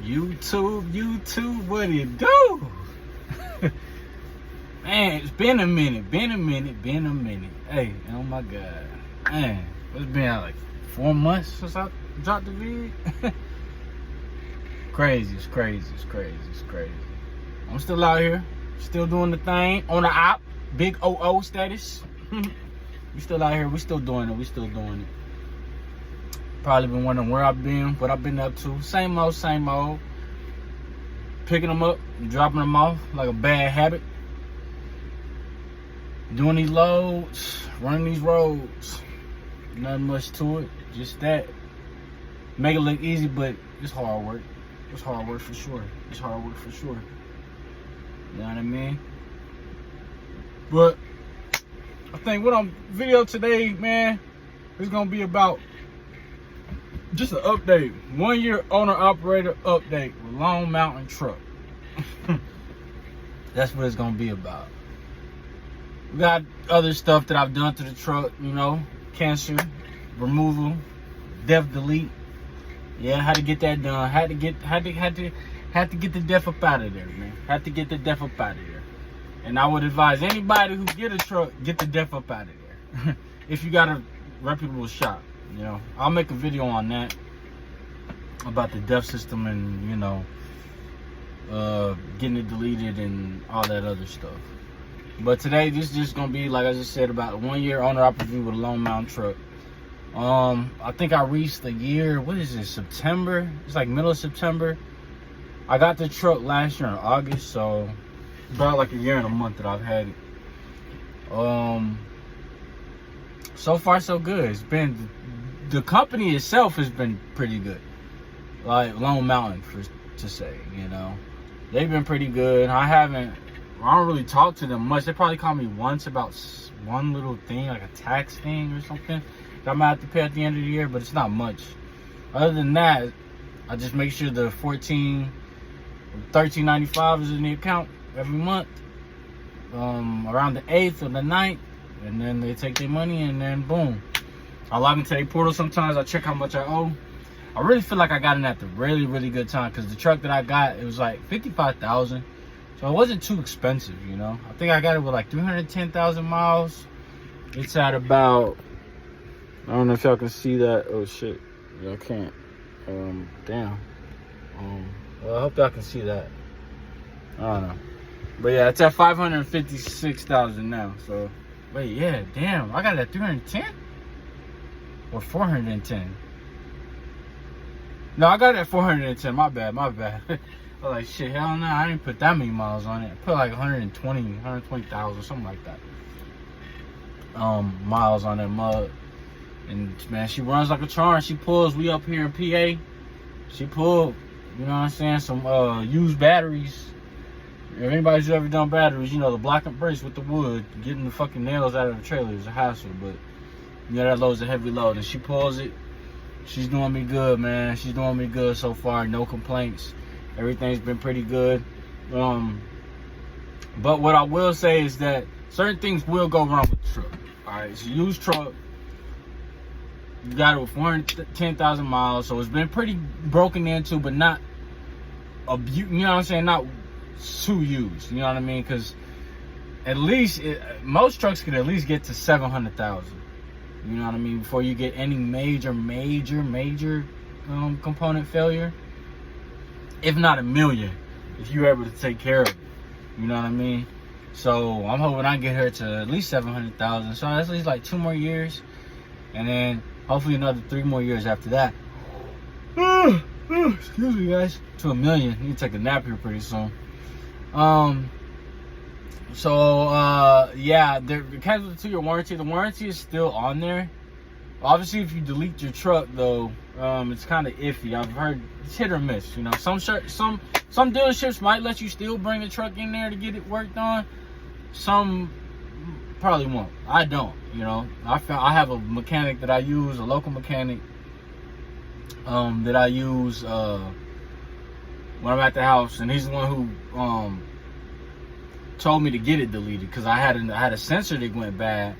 YouTube, what it do? Man, it's been a minute. Hey, oh my God. Man, it's been like 4 months since I dropped the vid. It's crazy. I'm still out here, still doing the thing on the op, big OO status. We still out here, we still doing it. Probably been wondering where I've been, what I've been up to. Same old. Picking them up, dropping them off like a bad habit. Doing these loads, running these roads. Nothing much to it, just that. Make it look easy, but it's hard work. It's hard work for sure. You know what I mean? But I think what I'm video today, man, is gonna be about just an update. 1 year owner operator update with Lone Mountain Truck. That's what it's gonna be about. We got other stuff that I've done to the truck, you know, cancer removal, def delete. Yeah, had to get that done. Had to get the def up out of there, man. Had to get the def up out of there. And I would advise anybody who get a truck, get the def up out of there. If you got a reputable shop, you know. I'll make a video on that, about the def system and, you know, getting it deleted and all that other stuff. But today, this is just gonna be, like I just said, about 1 year owner operator with a Lone Mountain Truck. I think I reached the year, what is it, September? It's like middle of September. I got the truck last year in August, so about like a year and a month that I've had it. So far so good. It's been, the company itself has been pretty good. Like Lone Mountain, to say, you know. They've been pretty good. I don't really talk to them much. They probably call me once about one little thing, like a tax thing or something that I might have to pay at the end of the year, but it's not much. Other than that, I just make sure the $13.95 is in the account every month, around the 8th or the 9th, and then they take their money and then boom. I log into their portal sometimes, I check how much I owe. I really feel like I got in at the really good time, because the truck that I got, it was like $55,000, so it wasn't too expensive, you know. I think I got it with like 310,000 miles. It's at about, I don't know if y'all can see that. Oh shit, y'all can't. Damn. Well, I hope y'all can see that. I don't know, but yeah, it's at 556,000 now. So wait, yeah, damn, I got it at 310 or 410. No, I got it at 410. My bad. I was like, shit, hell no, I didn't put that many miles on it. I put like 120,000, something like that. Miles on that mug. And man, she runs like a charm. She pulls. We up here in PA. She pulled, you know what I'm saying, some used batteries. If anybody's ever done batteries, you know, the block and brace with the wood, getting the fucking nails out of the trailer is a hassle, but you know, that load's a heavy load. And she pulls it. She's doing me good, man. She's doing me good so far. No complaints. Everything's been pretty good. But what I will say is that certain things will go wrong with the truck. Alright, it's a used truck. You got it with 410,000 miles, so it's been pretty broken into, but not you know what I'm saying, not too used. You know what I mean? Because at least most trucks can at least get to 700,000. You know what I mean? Before you get any major component failure, if not a million, if you're able to take care of it. You know what I mean? So I'm hoping I get her to at least 700,000. So that's at least like 2 more years, and then hopefully another 3 more years after that. Excuse me, guys. To $1 million. You need to take a nap here pretty soon. Yeah, because of the 2-year warranty, the warranty is still on there. Obviously, if you delete your truck, though, it's kind of iffy. I've heard it's hit or miss. You know, some dealerships might let you still bring the truck in there to get it worked on. Some probably won't. I don't. You know, I have a mechanic that I use, a local mechanic, that I use when I'm at the house, and he's the one who told me to get it deleted, because I had a sensor that went bad.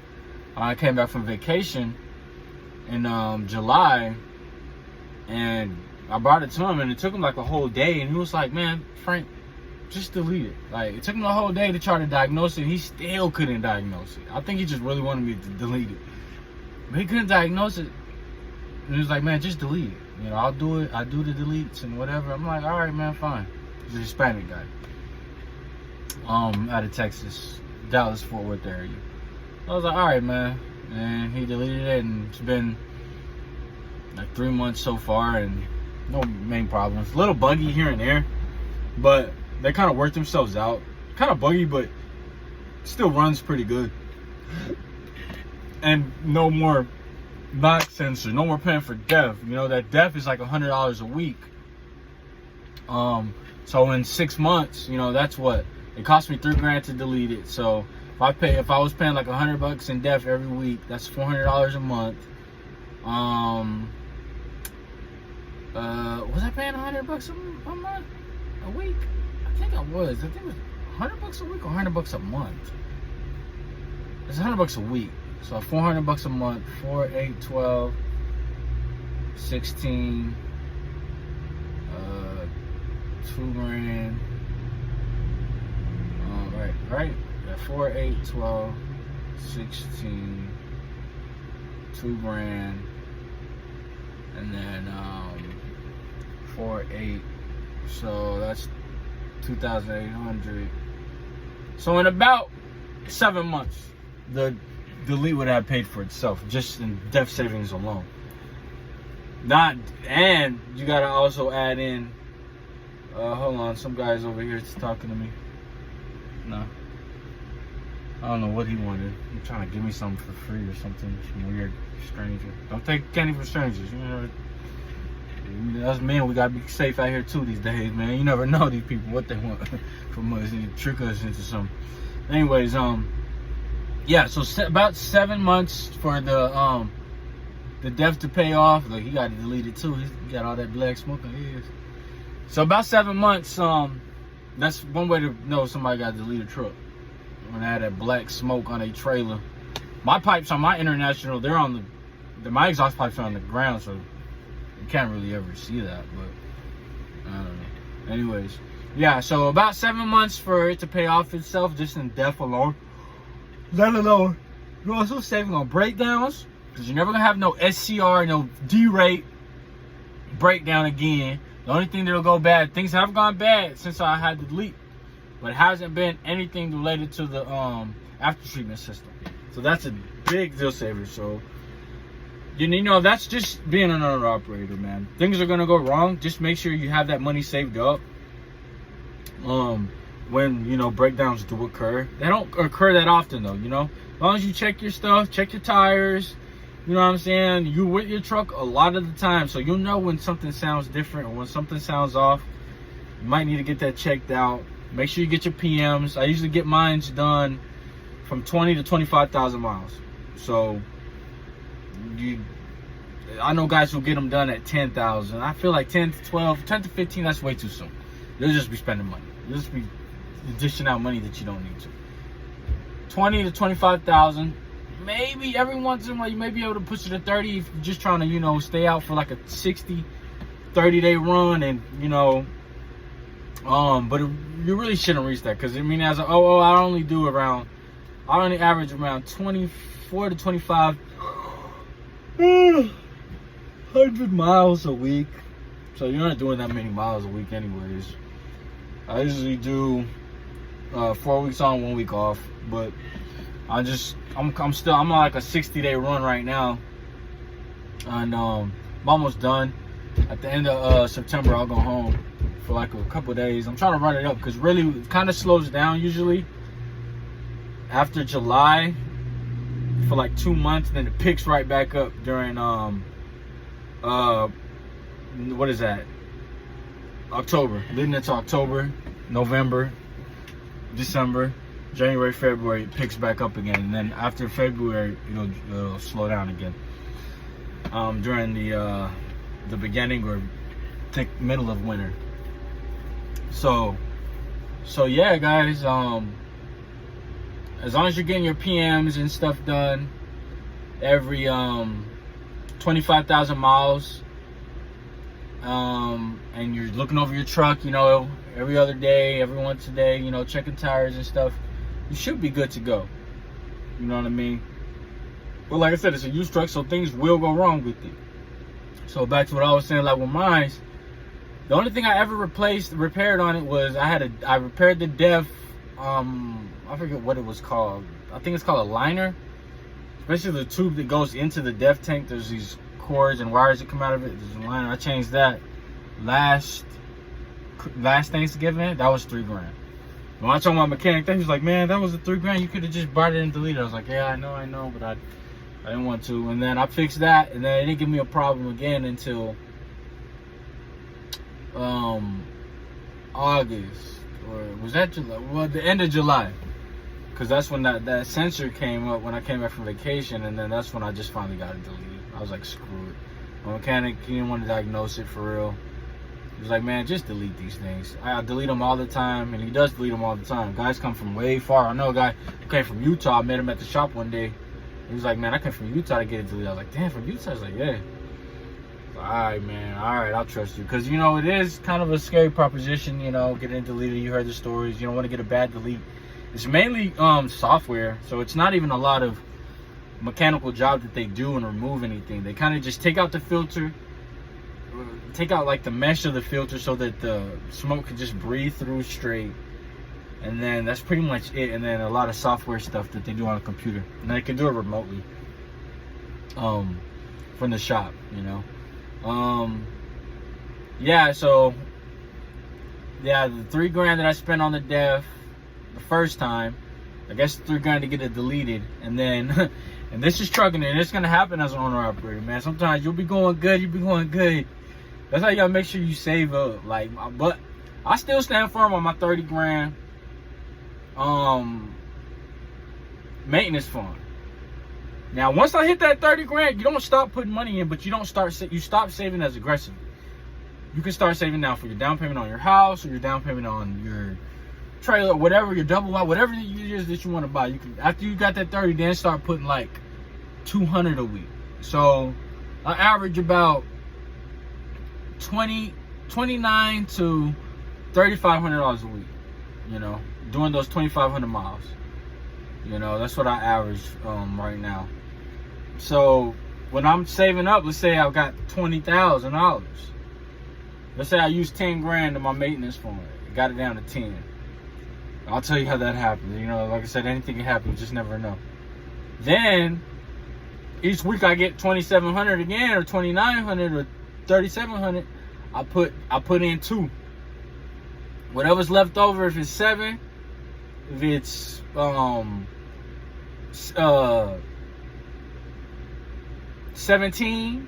I came back from vacation in July, and I brought it to him, and it took him like a whole day, and he was like, man, Frank, just delete it. Like, it took him a whole day to try to diagnose it, and he still couldn't diagnose it. I think he just really wanted me to delete it. But he couldn't diagnose it. And he was like, man, just delete it. You know, I'll do it. I do the deletes and whatever. I'm like, all right, man, fine. He's a Hispanic guy. Out of Texas, Dallas, Fort Worth area. I was like, all right, man. And he deleted it, and it's been like 3 months so far, and no main problems. A little buggy here and there, but they kind of work themselves out. Kind of buggy, but still runs pretty good. And no more knock sensor, no more paying for DEF. You know, that DEF is like $100 a week. So in 6 months, you know, that's what it cost me $3,000 to delete it. So if I was paying like $100 in DEF every week, that's $400 a month. Was I paying $100 a month? A week? I think I was. I think it was $100 a week or $100 a month. It's $100 a week. So $400 a month, 4, 8, 12, 16, $2,000. Right. Yeah, 4, 8, 12, 16, $2,000, and then 4, 8. So that's 2,800. So in about 7 months, the delete would have paid for itself just in DEF savings alone. And you gotta also add in. Hold on, some guy's over here talking to me. No, I don't know what he wanted. He's trying to give me something for free or something. Some weird stranger. Don't take candy from strangers. You know, us men, we gotta be safe out here too these days, man. You never know these people what they want from us and trick us into something. Anyways, yeah. So about 7 months for the DEF to pay off. Like, he got to delete it too. He got all that black smoke on his. So about 7 months. That's one way to know somebody got to delete a truck. When they had that black smoke on a trailer. My pipes on my International, they're on my exhaust pipes are on the ground, so you can't really ever see that. But I don't know. Anyways, yeah. So about 7 months for it to pay off itself, just in DEF alone. Let alone, you're also saving on breakdowns, because you're never gonna have no SCR, no D-rate breakdown again. The only thing that'll go bad, things have gone bad since I had the delete, but it hasn't been anything related to the after treatment system. So that's a big deal saver. So you know, that's just being an owner operator, man. Things are gonna go wrong. Just make sure you have that money saved up. When, you know, breakdowns do occur. They don't occur that often though, you know. As long as you check your stuff, check your tires, you know what I'm saying? You with your truck a lot of the time, so you'll know when something sounds different or when something sounds off. You might need to get that checked out. Make sure you get your PMs. I usually get mine done from 20 to 25,000 miles. So I know guys who get them done at 10,000. I feel like 10 to 12, 10 to 15, that's way too soon. You'll just be spending money. You'll just be dishing out money that you don't need to. 20 to 25,000. Maybe every once in a while you may be able to push it to 30 if you're just trying to, you know, stay out for like a 60, 30-day run, and, you know, but you really shouldn't reach that, because I mean, I only average around 24 to 25 100 miles a week. So you're not doing that many miles a week anyways. I usually do 4 weeks on, 1 week off, but I'm on like a 60-day run right now, and I'm almost done. At the end of September, I'll go home for like a couple days. I'm trying to run it up, because really it kind of slows down usually after July for like 2 months, then it picks right back up during what is that? October, leading into October, November, December, January, February, it picks back up again, and then after February, it'll slow down again. During the beginning or middle of winter. So yeah, guys. As long as you're getting your PMs and stuff done every 25,000 miles, and you're looking over your truck, you know, every other day, every once a day, you know, checking tires and stuff, you should be good to go. You know what I mean? But like I said, it's a used truck, so things will go wrong with it. So back to what I was saying, like with mine, the only thing I ever repaired on it was I repaired the DEF, I forget what it was called. I think it's called a liner. Especially the tube that goes into the DEF tank. There's these cords and wires that come out of it. There's a liner. I changed that last Thanksgiving. That was $3 grand. When I told my mechanic that, he was like, man, that was a $3 grand. You could have just bought it and deleted it. I was like, yeah, I know, but I didn't want to. And then I fixed that, and then it didn't give me a problem again until August, or was that July? Well, the end of July, because that's when that sensor came up when I came back from vacation, and then that's when I just finally got it deleted. I was like, screw it. My mechanic, he didn't want to diagnose it for real. He was like, man, just delete these things. I delete them all the time, and he does delete them all the time. Guys come from way far. I know a guy who came from Utah. I met him at the shop one day. He was like, man, I came from Utah to get it deleted. I was like, damn, from Utah? I was like, yeah. All right, man. All right, I'll trust you. Because, you know, it is kind of a scary proposition, you know, getting it deleted. You heard the stories. You don't want to get a bad delete. It's mainly software, so it's not even a lot of mechanical job that they do and remove anything. They kind of just take out the filter, take out like the mesh of the filter so that the smoke can just breathe through straight. And then that's pretty much it. And then a lot of software stuff that they do on a computer. And they can do it remotely from the shop, you know. Yeah, so yeah, the $3 grand that I spent on the DEF the first time, I guess $3 grand to get it deleted. And then and this is trucking, and it's gonna happen as an owner operator, man. Sometimes you'll be going good, that's how you gotta make sure you save up. Like, but I still stand firm on my 30 grand maintenance fund. Now, once I hit that 30 grand, you don't stop putting money in, but you stop saving as aggressive. You can start saving now for your down payment on your house, or your down payment on your trailer, whatever, your double wide, whatever it is that you want to buy. You can, after you got that 30, then start putting like $200 a week. So I average about $29 to $3,500 a week, you know, doing those 2,500 miles. You know, that's what I average right now. So when I'm saving up, let's say I've got $20,000. Let's say I use 10 grand in my maintenance fund. Got it down to 10. I'll tell you how that happens. You know, like I said, anything can happen. You just never know. Then each week I get 2,700 again, or 2,900, or 3,700. I put in 2. Whatever's left over, if it's 7, if it's 17,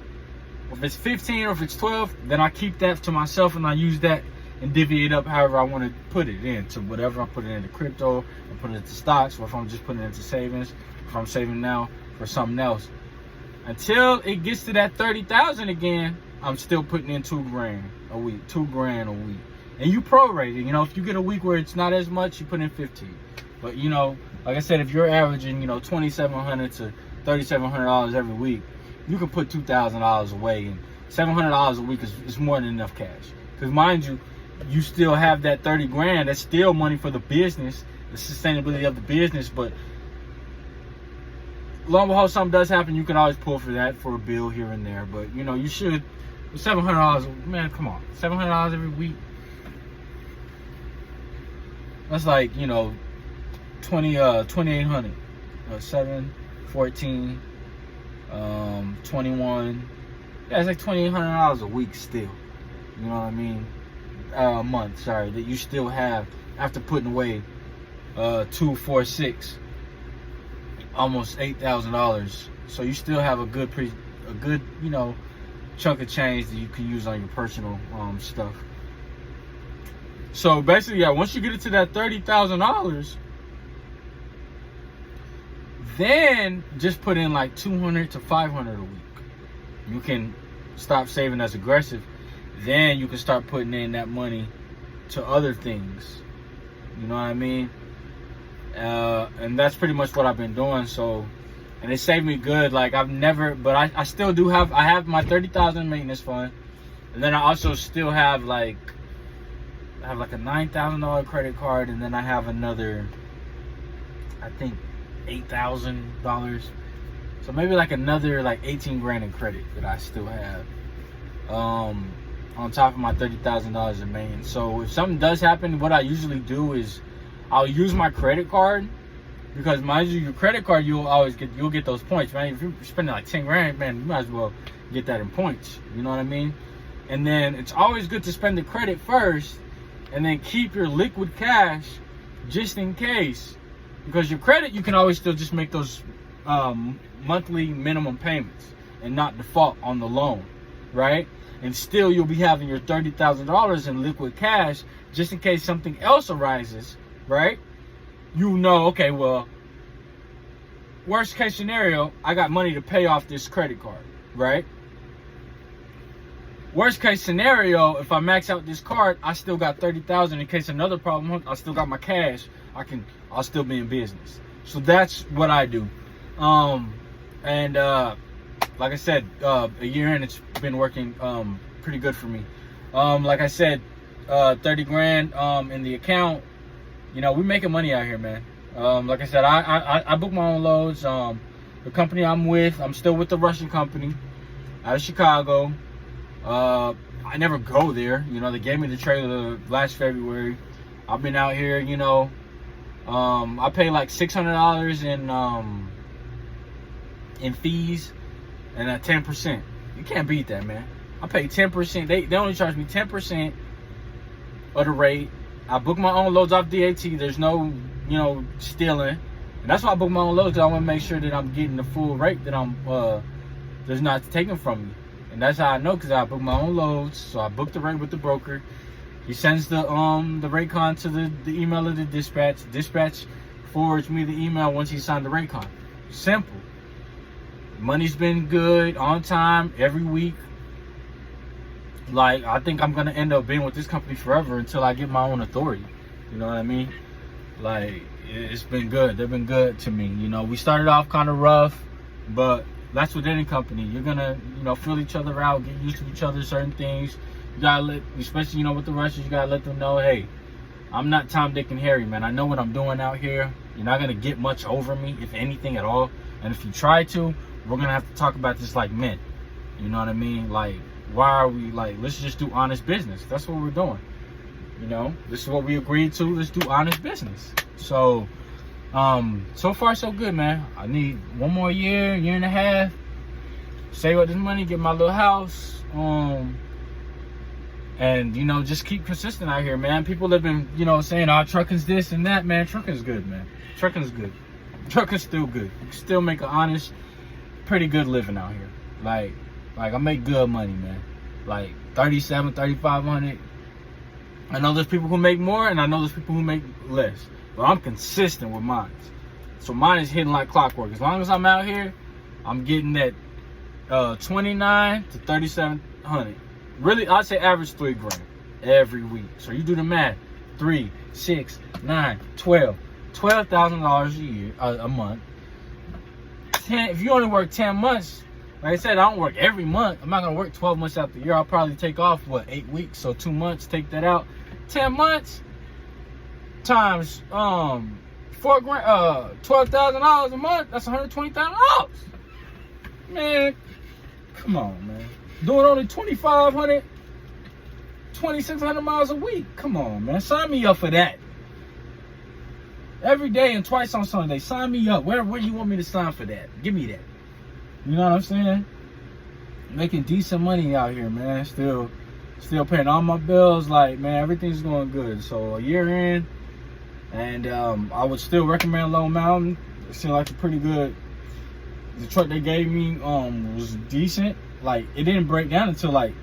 or if it's 15, or if it's 12, then I keep that to myself, and I use that and divvy it up however I want to put it into whatever. I put it into crypto, I put it into stocks, or if I'm just putting it into savings, if I'm saving now for something else. Until it gets to that 30,000 again, I'm still putting in $2 grand a week, $2 grand a week. And you prorate it. You know, if you get a week where it's not as much, you put in 15. But, you know, like I said, if you're averaging, you know, $2,700 to $3,700 every week, you can put $2,000 away, and $700 a week is more than enough cash. Because mind you, you still have that 30 grand. That's still money for the business, the sustainability of the business. But lo and behold, something does happen, you can always pull for that, for a bill here and there. But, you know, you should, $700, man, come on, $700 every week. That's like, you know, 2,800, 7, 14, 21. Yeah, it's like $2,800 a week still. You know what I mean? A month, sorry, that you still have after putting away 2, 4, 6, almost $8,000. So you still have a good, you know, chunk of change that you can use on your personal stuff. So basically, yeah, once you get it to that $30,000, then just put in like $200 to $500 a week. You can stop saving as aggressive. Then you can start putting in that money to other things. You know what I mean? And that's pretty much what I've been doing. So, and it saved me good. Like I've never, but I still do have, I have my 30,000 maintenance fund. And then I also still have like a $9,000 credit card, and then I have another, I think, $8,000. So maybe like another like 18 grand in credit that I still have. On top of my $30,000 in Maine. So if something does happen, what I usually do is I'll use my credit card, because mind you, your credit card, you'll get those points, man. If you're spending like 10 grand, man, you might as well get that in points. You know what I mean? And then it's always good to spend the credit first, and then keep your liquid cash just in case, because your credit, you can always still just make those monthly minimum payments and not default on the loan, right? And still you'll be having your $30,000 in liquid cash just in case something else arises, right? You know, okay, well, worst case scenario, I got money to pay off this credit card, right? Worst case scenario, if I max out this card, I still got $30,000 in case another problem. I still got my cash. I'll still be in business. So that's what I do. Like I said, a year in, it's been working pretty good for me. Like I said, 30 grand in the account. You know, we're making money out here, man. Like I said, I book my own loads. The company I'm with, I'm still with the Russian company out of Chicago. I never go there. You know, they gave me the trailer last February. I've been out here, you know. I pay like $600 in fees, and at 10%. You can't beat that, man. I pay 10%. They only charge me 10% of the rate. I book my own loads off DAT. There's no, you know, stealing. And that's why I book my own loads, because I want to make sure that I'm getting the full rate that I'm that's not taken from me. And that's how I know, because I book my own loads. So I book the rate with the broker. He sends the rate con to the email of the dispatch. Dispatch forwards me the email once he signed the rate con. Simple. Money's been good, on time, every week. Like, I think I'm gonna end up being with this company forever until I get my own authority. You know what I mean? Like, it's been good. They've been good to me. You know, we started off kind of rough, but that's with any company. You're gonna, you know, feel each other out, get used to each other, certain things. You gotta especially, you know, with the Russians, you gotta let them know, hey, I'm not Tom, Dick, and Harry, man. I know what I'm doing out here. You're not gonna get much over me, if anything at all. And if you try to, we're gonna have to talk about this like men. You know what I mean? Like, why are we, like, let's just do honest business. That's what we're doing. You know, this is what we agreed to. Let's do honest business. So, so far so good, man. I need one more year and a half, save up this money, get my little house, and, you know, just keep consistent out here, man. People have been, you know, saying, oh, trucking's this and that, man. Trucking's good, man. Trucking's good. Trucking's still good. You can still make an honest, pretty good living out here. Like I make good money, man. Like $3,500. I know there's people who make more, and I know there's people who make less. But I'm consistent with mine. So mine is hitting like clockwork. As long as I'm out here, I'm getting that $2,900 to $3,700. Really, I'd say average $3 grand every week. So you do the math. 3, 6, 9, 12. $12,000 a year, a month. If you only work 10 months, like I said, I don't work every month. I'm not gonna work 12 months out the year. I'll probably take off 8 weeks, so 2 months. Take that out. 10 months times $4 grand, $12,000 a month. That's $120,000. Man, come on, man. Doing only 2,500, 2,600 miles a week. Come on, man. Sign me up for that. Every day and twice on Sunday. Sign me up. Where do you want me to sign for that? Give me that. You know what I'm saying? Making decent money out here, man. Still paying all my bills. Like, man, everything's going good. So a year in, and I would still recommend Lone Mountain. It seemed like a pretty good. The truck they gave me was decent. Like, it didn't break down until like,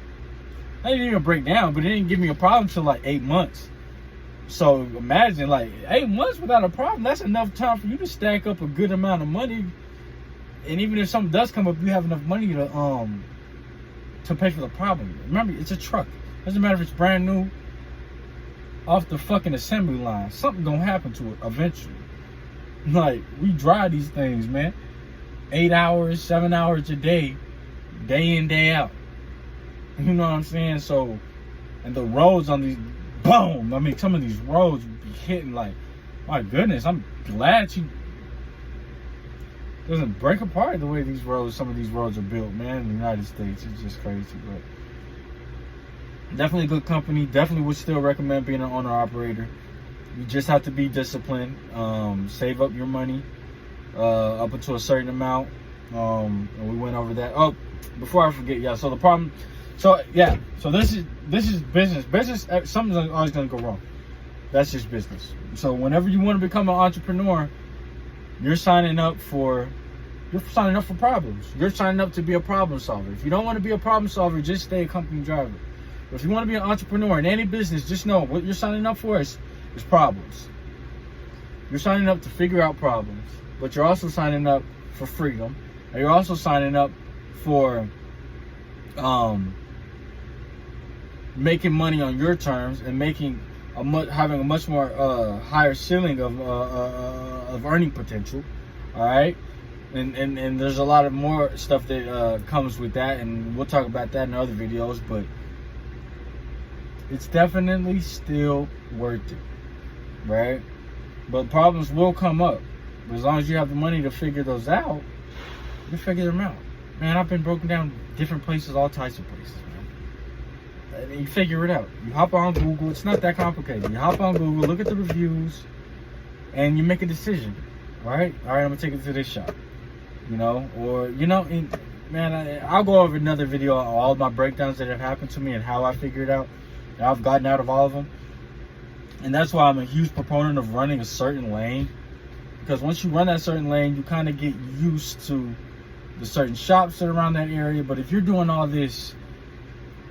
it didn't even break down, but it didn't give me a problem until like 8 months. So imagine, like, 8 months without a problem. That's enough time for you to stack up a good amount of money. And even if something does come up, you have enough money to pay for the problem. Remember, it's a truck. Doesn't matter if it's brand new, off the fucking assembly line. Something gonna happen to it eventually. Like, we drive these things, man. 8 hours, 7 hours a day, day in, day out. You know what I'm saying? So, and the roads on these, boom. I mean, some of these roads be hitting like, my goodness. I'm glad she doesn't break apart the way some of these roads are built, man. In the United States, it's just crazy. But definitely a good company. Definitely would still recommend being an owner operator. You just have to be disciplined. Save up your money up until a certain amount. And we went over that. Oh, before I forget, yeah. So the problem. So yeah. So this is business. Business. Something's always gonna go wrong. That's just business. So whenever you want to become an entrepreneur, you're signing up for problems. You're signing up to be a problem solver. If you don't want to be a problem solver, just stay a company driver. But if you want to be an entrepreneur in any business, just know what you're signing up for is problems. You're signing up to figure out problems, but you're also signing up for freedom, and you're also signing up for making money on your terms and having a much more higher ceiling of earning potential. All right, and there's a lot of more stuff that comes with that, and we'll talk about that in other videos. But it's definitely still worth it, right? But problems will come up. But as long as you have the money to figure those out, you figure them out. Man, I've been broken down different places, all types of places, man. And you figure it out. You hop on Google. It's not that complicated. You hop on Google, look at the reviews, and you make a decision. All right, I'm gonna take it to this shop. You know, or man, I'll go over another video on all of my breakdowns that have happened to me and how I figured out. And I've gotten out of all of them. And that's why I'm a huge proponent of running a certain lane. Because once you run that certain lane, you kind of get used to the certain shops that are around that area. But if you're doing all this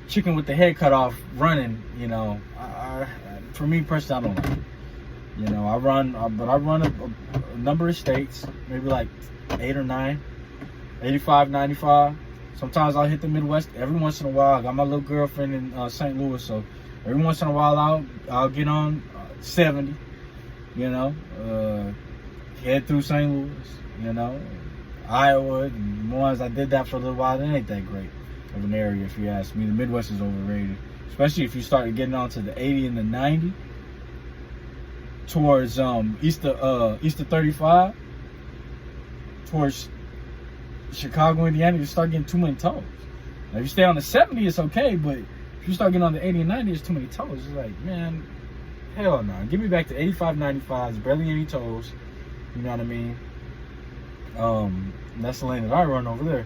chicken with the head cut off running, for me personally, I don't like it. You know, I run a number of states, maybe like 8 or 9, 85, 95. Sometimes I'll hit the Midwest every once in a while. I got my little girlfriend in St. Louis, so every once in a while I'll get on 70, head through St. Louis, Iowa. And the ones I did that for a little while, it ain't that great of an area, if you ask me. The Midwest is overrated, especially if you start getting onto the 80 and the 90 towards east of 35, towards Chicago, Indiana. You start getting too many tolls. Now, if you stay on the 70, it's okay, but if you start getting on the 80 and 90, it's too many tolls. It's like, man, hell no. Give me back to 85, 95. There's barely any tolls. You know what I mean? That's the lane that I run over there,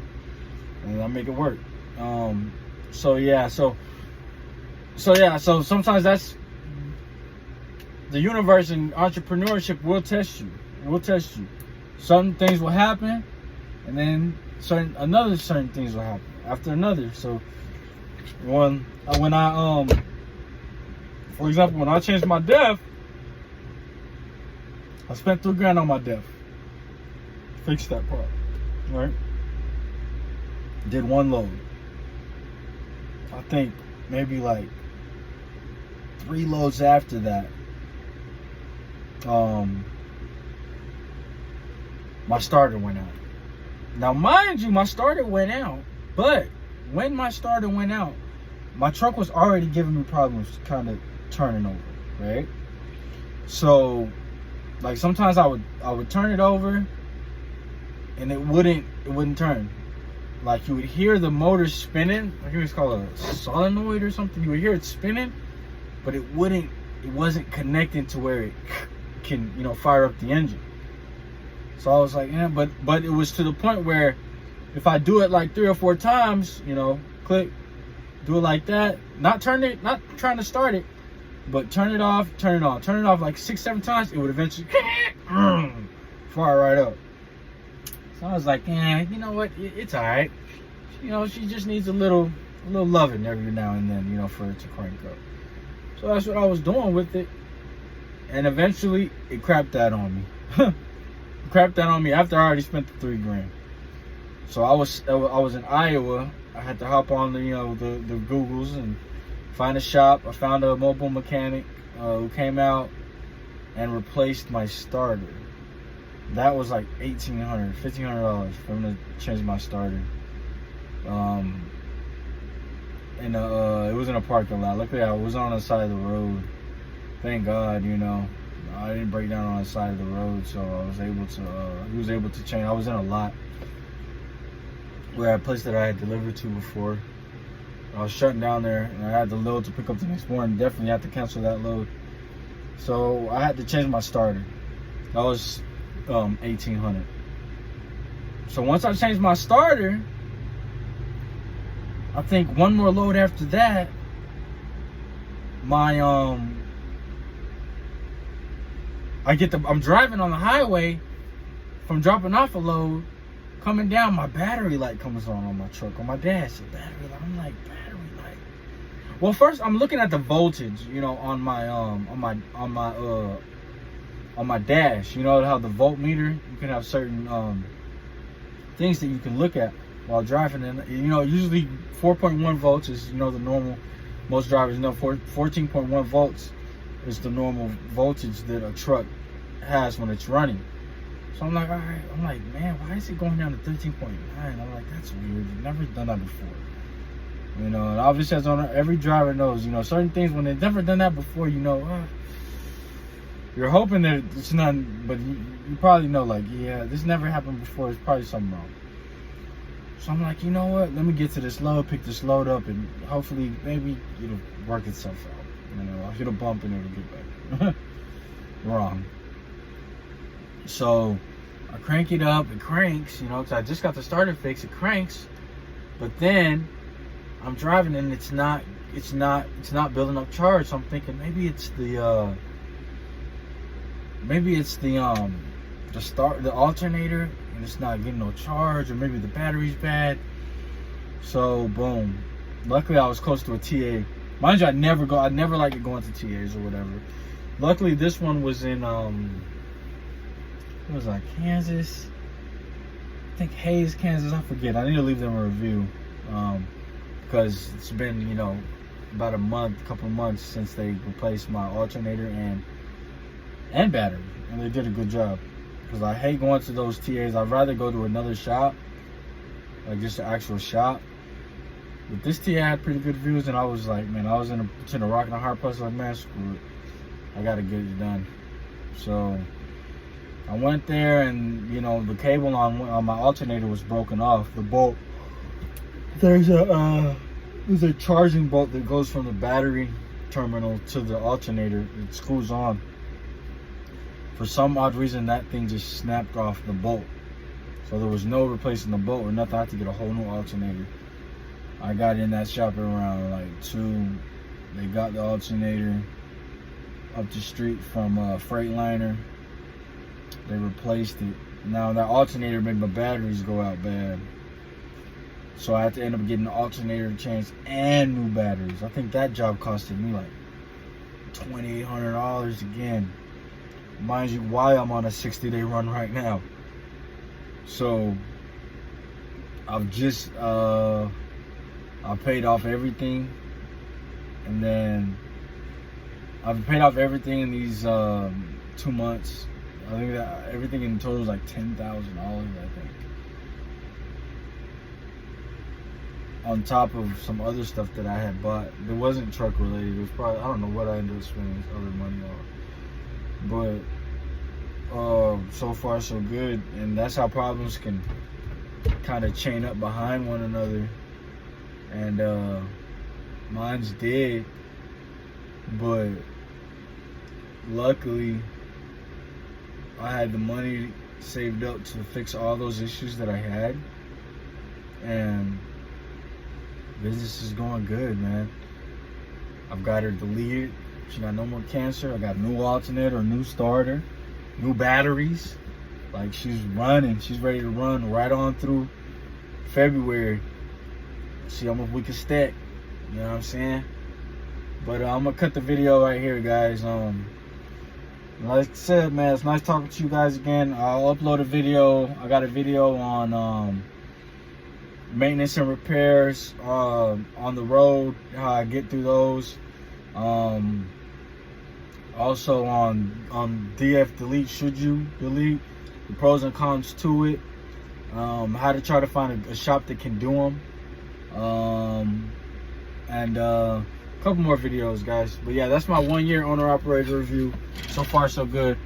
and I make it work. So sometimes that's the universe, and entrepreneurship will test you. It will test you. Certain things will happen, and then certain things will happen after another. So for example, when I changed my DEF, I spent $3,000 on my DEF. Fixed that part, right? Did one load. I think maybe like 3 loads after that, my starter went out. Now, mind you, my starter went out, but when my starter went out, my truck was already giving me problems kind of turning over, right? So, like, sometimes I would turn it over and it wouldn't turn. Like, you would hear the motor spinning. I think it's called a solenoid or something. You would hear it spinning, but it wasn't connecting to where it can, fire up the engine. So I was like, yeah, but it was to the point where if I do it like 3 or 4 times, click, do it like that, not trying to start it, but turn it off like 6, 7 times, it would eventually fire right up. So I was like, you know what? It's all right. She just needs a little loving every now and then, for it to crank up. So that's what I was doing with it, and eventually it crapped that on me. Crapped that on me after I already spent the $3,000. So I was in Iowa. I had to hop on the Googles and find a shop. I found a mobile mechanic who came out and replaced my starter. That was like $1,800, $1,500 for him to change my starter. in a it was in a parking lot. Luckily, I was on the side of the road. Thank God, you know, I didn't break down on the side of the road, so I was able to. He was able to change. I was in a lot where a place that I had delivered to before. I was shutting down there, and I had the load to pick up the next morning. Definitely had to cancel that load, so I had to change my starter. That was $1,800. So once I changed my starter, I think one more load after that, my I'm driving on the highway from dropping off a load, coming down, my battery light comes on my truck, on my dash. The battery light. I'm like, battery light. Well, first I'm looking at the voltage, you know, on my dash. You know how the voltmeter, you can have certain things that you can look at while driving, and you know, usually 4.1 volts is, you know, the normal. Most drivers know 14.1 volts is the normal voltage that a truck has when it's running. So I'm like, all right. I'm like, man, why is it going down to 13.9? I'm like, that's weird. I've never done that before. You know, and obviously, as every driver knows, you know, certain things when they've never done that before, you know, you're hoping that it's none, but you probably know, like, yeah, this never happened before. It's probably something wrong. So I'm like, you know what? Let me get to this load, pick this load up, and hopefully, maybe it'll work itself out. You know, I'll hit a bump and it'll get better. Wrong. So I crank it up, it cranks, you know, because I just got the starter fixed, it cranks, but then I'm driving and it's not building up charge. So I'm thinking maybe it's the alternator, and it's not getting no charge, or maybe the battery's bad. So boom. Luckily I was close to a TA. Mind you, I never like it going to TAs or whatever. Luckily this one was in it was like Kansas. I think Hayes, Kansas. I forget. I need to leave them a review because it's been, you know, about couple of months since they replaced my alternator and battery, and they did a good job. Because I hate going to those TAs. I'd rather go to another shop, like just an actual shop. But this TA had pretty good reviews, and I was like, man, I was in a rock and a hard place. Like, man, screw it, I gotta get it done. So I went there, and you know, the cable on my alternator was broken off. The bolt, there's a charging bolt that goes from the battery terminal to the alternator. It screws on. For some odd reason, that thing just snapped off the bolt. So there was no replacing the bolt or nothing. I had to get a whole new alternator. I got in that shop around like 2. They got the alternator up the street from Freightliner. They replaced it. Now that alternator made my batteries go out bad, so I had to end up getting the alternator changed and new batteries. I think that job costed me like $2,800 again. Mind you, why I'm on a 60-day run right now. So I've just I paid off everything, and then I've paid off everything in these 2 months. I think that everything in total is like $10,000, I think. On top of some other stuff that I had bought. It wasn't truck related. It was probably, I don't know what I ended up spending this other money on. But so far so good. And that's how problems can kind of chain up behind one another. And mine's did. But luckily, I had the money saved up to fix all those issues that I had, and business is going good, man. I've got her deleted. She got no more cancer. I got new alternator, new starter, new batteries. Like, she's running. She's ready to run right on through February. See how much we can stack. You know what I'm saying? But I'm gonna cut the video right here, guys. Like I said, man, it's nice talking to you guys again. I'll upload a video. I got a video on maintenance and repairs on the road, how I get through those. Also on DF delete, should you delete, the pros and cons to it. How to try to find a shop that can do them. and a couple more videos, guys. But yeah, that's my 1 year owner operator review. So far, so good.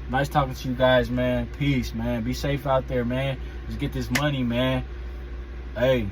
Nice talking to you guys, man. Peace, man. Be safe out there, man. Let's get this money, man. Hey.